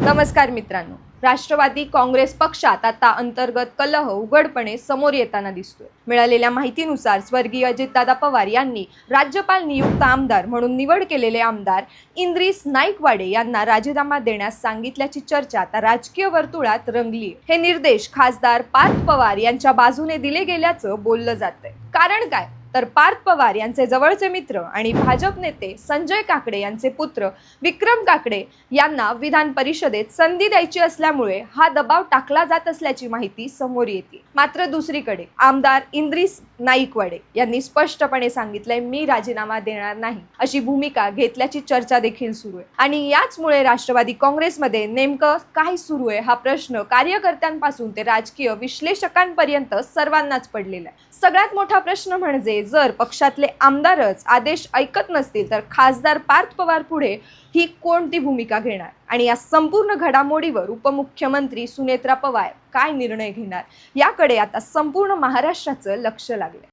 नमस्कार मित्रांनो. राष्ट्रवादी काँग्रेस पक्षात आता अंतर्गत कलह उघडपणे समोर येताना दिसतोय. मिळालेल्या माहितीनुसार स्वर्गीय अजितदादा पवार यांनी राज्यपाल नियुक्त आमदार म्हणून निवड केलेले आमदार इंद्रिस नाईकवाडे यांना राजीनामा देण्यास सांगितल्याची चर्चा आता राजकीय वर्तुळात रंगली. हे निर्देश खासदार पार्थ पवार यांच्या बाजूने दिले गेल्याचं बोललं जातंय. कारण काय, तर पार्थ पवार यांचे जवळचे मित्र आणि भाजप नेते संजय काकडे यांचे पुत्र विक्रम काकडे यांना विधान परिषदेत संधी द्यायची असल्यामुळे हा दबाव टाकला जात असल्याची माहिती समोर येते. मात्र दुसरीकडे आमदार इंद्रिस नाईकवाडे यांनी स्पष्टपणे सांगितलंय, मी राजीनामा देणार नाही अशी भूमिका घेतल्याची चर्चा देखील सुरू आहे. आणि याचमुळे राष्ट्रवादी काँग्रेसमध्ये नेमकं काय सुरू आहे हा प्रश्न कार्यकर्त्यांपासून ते राजकीय विश्लेषकांपर्यंत सर्वांनाच पडलेला आहे. सगळ्यात मोठा प्रश्न म्हणजे जर पक्षातले आमदारच आदेश ऐकत नसतील तर खासदार पार्थ पवार पुढे ही कोणती भूमिका घेणार आणि या संपूर्ण घडामोडीवर उपमुख्यमंत्री सुनेत्रा पवार काय निर्णय घेणार याकडे आता संपूर्ण महाराष्ट्राचं लक्ष लागलंय.